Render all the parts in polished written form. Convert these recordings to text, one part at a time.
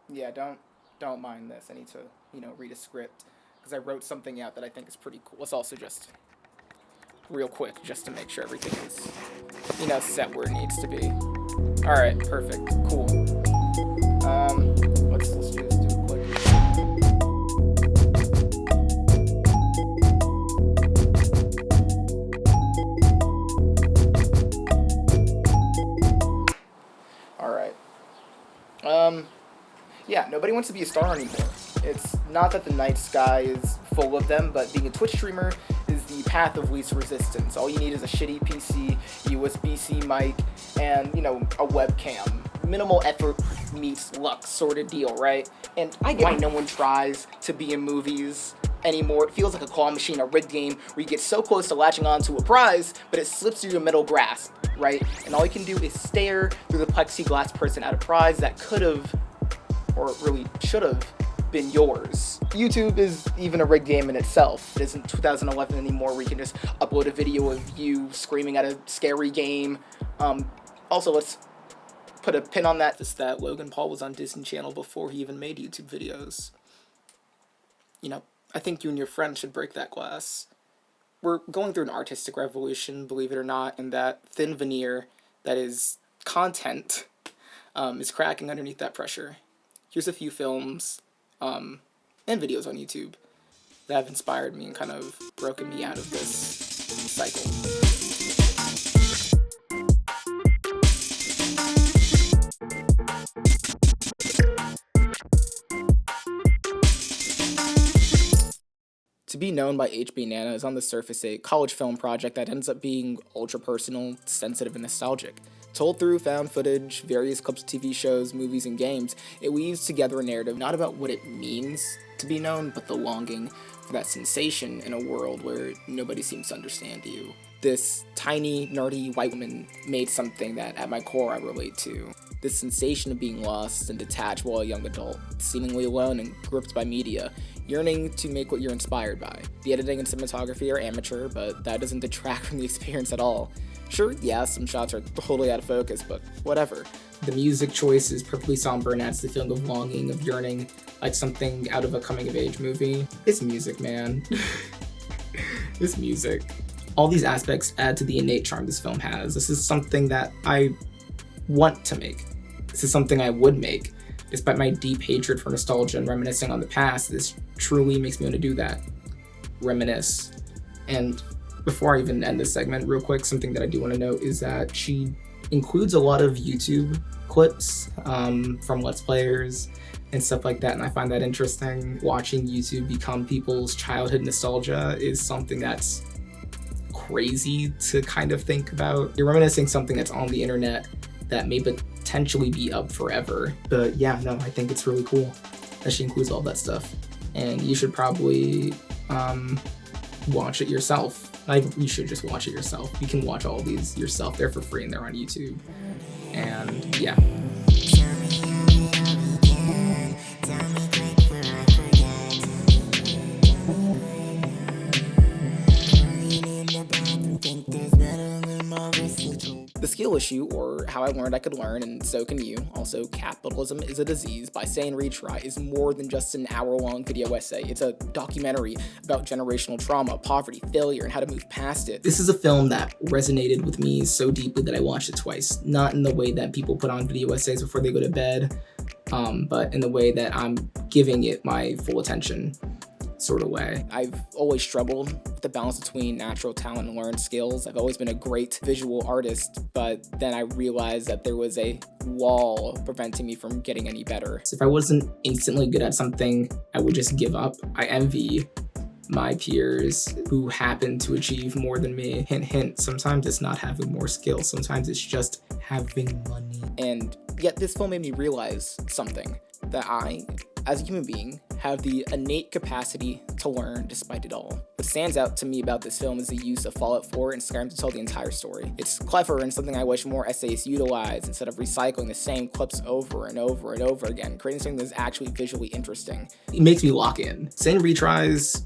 Yeah, don't mind this. I need to, read a script because I wrote something out that I think is pretty cool. Let's also just real quick just to make sure everything is, set where it needs to be. All right, perfect, cool. Let's do this. Do it quick. All right. Yeah, nobody wants to be a star anymore. It's not that the night sky is full of them, but being a Twitch streamer is the path of least resistance. All you need is a shitty PC, USB-C mic, and, a webcam. Minimal effort meets luck sort of deal, right? And I get why no one tries to be in movies anymore. It feels like a claw machine, a rigged game where you get so close to latching onto a prize, but it slips through your middle grasp, right? And all you can do is stare through the plexiglass person at a prize that could have, or really should have, been yours. YouTube is even a rigged game in itself. It isn't 2011 anymore where you can just upload a video of you screaming at a scary game. Also, let's put a pin on that. Just that Logan Paul was on Disney Channel before he even made YouTube videos. I think you and your friend should break that glass. We're going through an artistic revolution, believe it or not, and that thin veneer that is content is cracking underneath that pressure. Here's a few films and videos on YouTube that have inspired me and kind of broken me out of this cycle. To Be Known by HB Nana is on the surface a college film project that ends up being ultra-personal, sensitive, and nostalgic. Told through found footage, various clips of TV shows, movies, and games, it weaves together a narrative not about what it means to be known, but the longing for that sensation in a world where nobody seems to understand you. This tiny, nerdy white woman made something that, at my core, I relate to. This sensation of being lost and detached while a young adult, seemingly alone and gripped by media, yearning to make what you're inspired by. The editing and cinematography are amateur, but that doesn't detract from the experience at all. Sure, yeah, some shots are totally out of focus, but whatever. The music choice is perfectly somber and adds the feeling of longing, of yearning, like something out of a coming-of-age movie. It's music, man. It's music. All these aspects add to the innate charm this film has. This is something that I want to make. This is something I would make. Despite my deep hatred for nostalgia and reminiscing on the past, this truly makes me want to do that. Reminisce. And before I even end this segment, real quick, something that I do want to note is that she includes a lot of YouTube clips from Let's Players and stuff like that, and I find that interesting. Watching YouTube become people's childhood nostalgia is something that's crazy to kind of think about. You're reminiscing something that's on the internet that may potentially be up forever. But yeah, no, I think it's really cool that she includes all that stuff. And you should probably watch it yourself. You should just watch it yourself. You can watch all these yourself. They're for free and they're on YouTube. And yeah. The Skill Issue, or How I Learned I Could Learn, and So Can You, also Capitalism is a Disease by Say and Retry, is more than just an hour-long video essay. It's a documentary about generational trauma, poverty, failure, and how to move past it. This is a film that resonated with me so deeply that I watched it twice. Not in the way that people put on video essays before they go to bed, but in the way that I'm giving it my full attention. Sort of way. I've always struggled with the balance between natural talent and learned skills. I've always been a great visual artist, but then I realized that there was a wall preventing me from getting any better. So if I wasn't instantly good at something, I would just give up. I envy my peers who happen to achieve more than me. Hint, hint, sometimes it's not having more skill, sometimes it's just having money. And yet this film made me realize something, that I as a human being, have the innate capacity to learn despite it all. What stands out to me about this film is the use of Fallout 4 and Skyrim to tell the entire story. It's clever and something I wish more essayists utilize instead of recycling the same clips over and over and over again, creating something that's actually visually interesting. It makes me lock in. Saying Retry's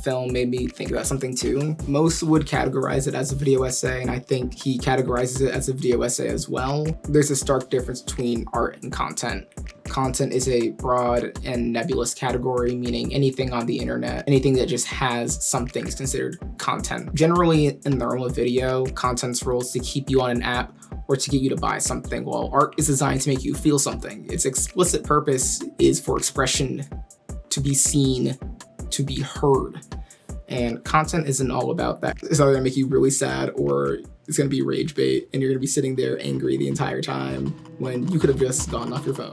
film made me think about something too. Most would categorize it as a video essay, and I think he categorizes it as a video essay as well. There's a stark difference between art and content. Content is a broad and nebulous category, meaning anything on the internet, anything that just has something is considered content. Generally, in the realm of video, content's role is to keep you on an app or to get you to buy something, while art is designed to make you feel something. Its explicit purpose is for expression, to be seen, to be heard. And content isn't all about that. It's either gonna make you really sad or it's gonna be rage bait and you're gonna be sitting there angry the entire time when you could have just gone off your phone.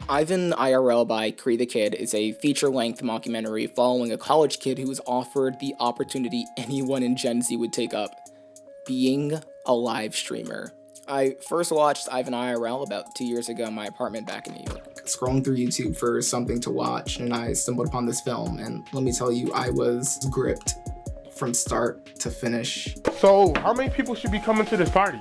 Ivan IRL by Cree the Kid is a feature-length mockumentary following a college kid who was offered the opportunity anyone in Gen Z would take up, being a live streamer. I first watched Ivan IRL about 2 years ago in my apartment back in New York. Scrolling through YouTube for something to watch, and I stumbled upon this film, and let me tell you, I was gripped from start to finish. So, how many people should be coming to this party?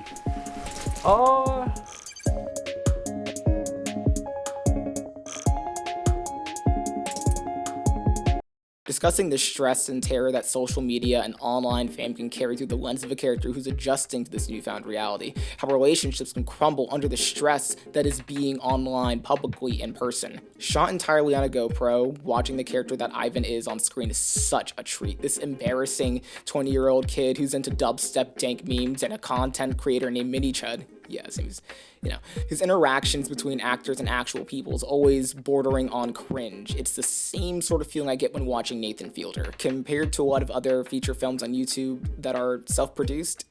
Discussing the stress and terror that social media and online fame can carry through the lens of a character who's adjusting to this newfound reality, how relationships can crumble under the stress that is being online publicly in person. Shot entirely on a GoPro, watching the character that Ivan is on screen is such a treat. This embarrassing 20-year-old kid who's into dubstep dank memes and a content creator named Mini Chud. Yeah, seems, his interactions between actors and actual people is always bordering on cringe. It's the same sort of feeling I get when watching Nathan Fielder. Compared to a lot of other feature films on YouTube that are self-produced,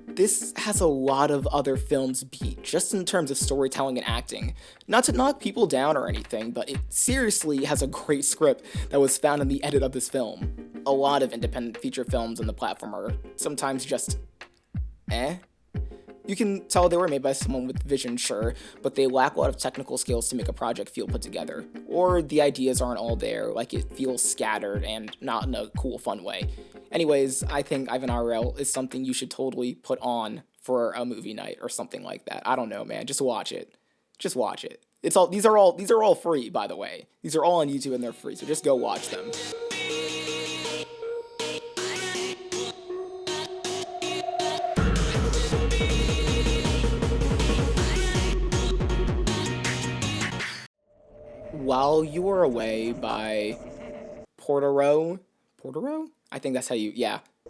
this has a lot of other films beat, just in terms of storytelling and acting. Not to knock people down or anything, but it seriously has a great script that was found in the edit of this film. A lot of independent feature films on the platform are sometimes just, eh? You can tell they were made by someone with vision, sure, but they lack a lot of technical skills to make a project feel put together. Or the ideas aren't all there, like it feels scattered and not in a cool, fun way. Anyways, I think Ivan RL is something you should totally put on for a movie night or something like that. I don't know, man. Just watch it. Just watch it. These are all free, by the way. These are all on YouTube and they're free, so just go watch them. While You Were Away by Portero? I think that's how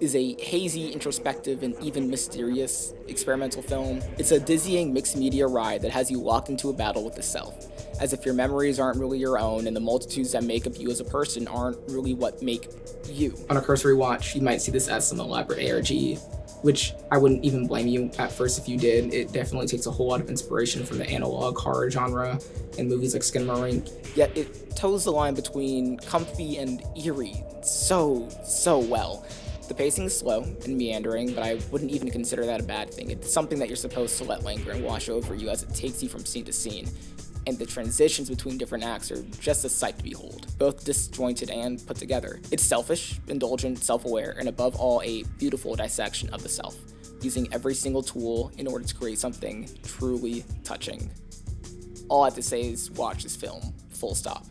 is a hazy, introspective, and even mysterious experimental film. It's a dizzying mixed media ride that has you locked into a battle with the self, as if your memories aren't really your own and the multitudes that make up you as a person aren't really what make you. On a cursory watch, you might see this as some elaborate ARG, which I wouldn't even blame you at first if you did. It definitely takes a whole lot of inspiration from the analog horror genre and movies like Skinamarink. Yet it toes the line between comfy and eerie so well. The pacing is slow and meandering, but I wouldn't even consider that a bad thing. It's something that you're supposed to let linger and wash over you as it takes you from scene to scene. And the transitions between different acts are just a sight to behold, both disjointed and put together. It's selfish, indulgent, self-aware, and above all, a beautiful dissection of the self, using every single tool in order to create something truly touching. All I have to say is watch this film, full stop.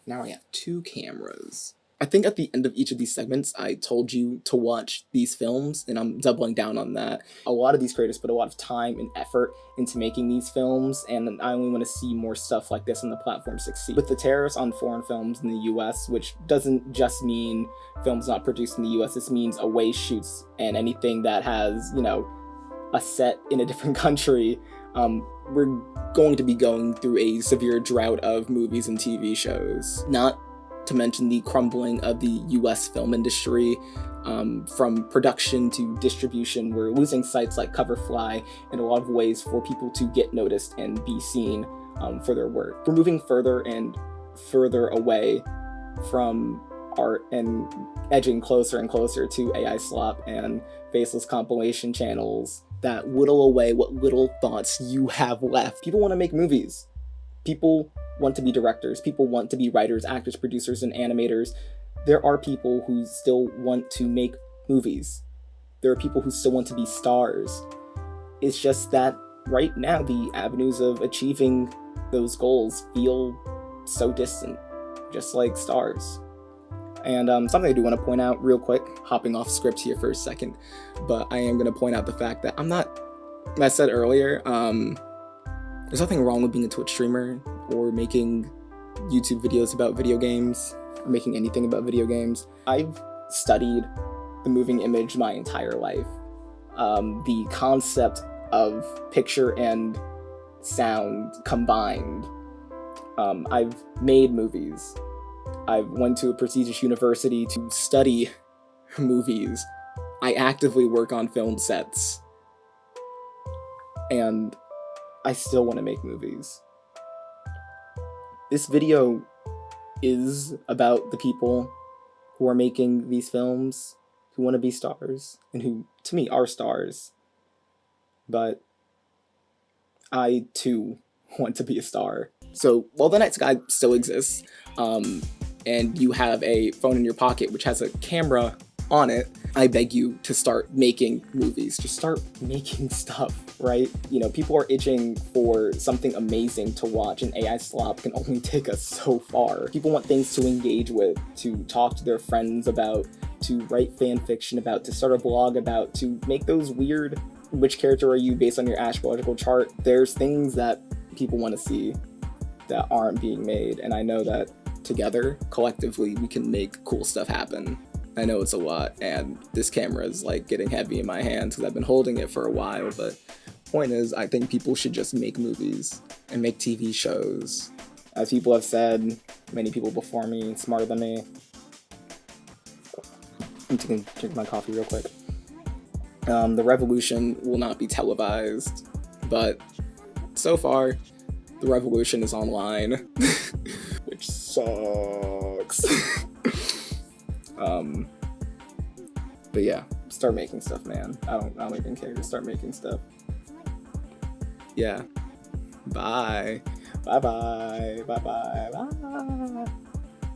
Now I have 2 cameras. I think at the end of each of these segments, I told you to watch these films, and I'm doubling down on that. A lot of these creators put a lot of time and effort into making these films, and I only want to see more stuff like this on the platform succeed. With the tariffs on foreign films in the US, which doesn't just mean films not produced in the US, this means away shoots and anything that has, a set in a different country, we're going to be going through a severe drought of movies and TV shows. Not to mention the crumbling of the US film industry. From production to distribution, we're losing sites like Coverfly in a lot of ways for people to get noticed and be seen for their work. We're moving further and further away from art and edging closer and closer to AI slop and faceless compilation channels that whittle away what little thoughts you have left. People want to make movies. People want to be directors. People want to be writers, actors, producers, and animators. There are people who still want to make movies. There are people who still want to be stars. It's just that right now the avenues of achieving those goals feel so distant, just like stars. And something I do want to point out real quick, hopping off script here for a second, but I am going to point out the fact that I said earlier, there's nothing wrong with being a Twitch streamer or making YouTube videos about video games, or making anything about video games. I've studied the moving image my entire life. The concept of picture and sound combined. I've made movies. I went to a prestigious university to study movies. I actively work on film sets. And I still want to make movies. This video is about the people who are making these films, who want to be stars, and who, to me, are stars. But I, too, want to be a star. So, while the night sky still exists, and you have a phone in your pocket which has a camera on it, I beg you to start making movies. Just start making stuff, right? You know, people are itching for something amazing to watch, and AI slop can only take us so far. People want things to engage with, to talk to their friends about, to write fan fiction about, to start a blog about, to make those weird, which character are you based on your astrological chart? There's things that people want to see that aren't being made, and I know that together, collectively, we can make cool stuff happen. I know it's a lot, and this camera is like getting heavy in my hands because I've been holding it for a while, but point is, I think people should just make movies and make TV shows. As people have said, many people before me, smarter than me. I'm taking a drink my coffee real quick. The revolution will not be televised, but so far, the revolution is online, which sucks. But yeah, start making stuff, man. I don't even care. Just start making stuff. Yeah. Bye. Bye-bye. Bye-bye. Bye.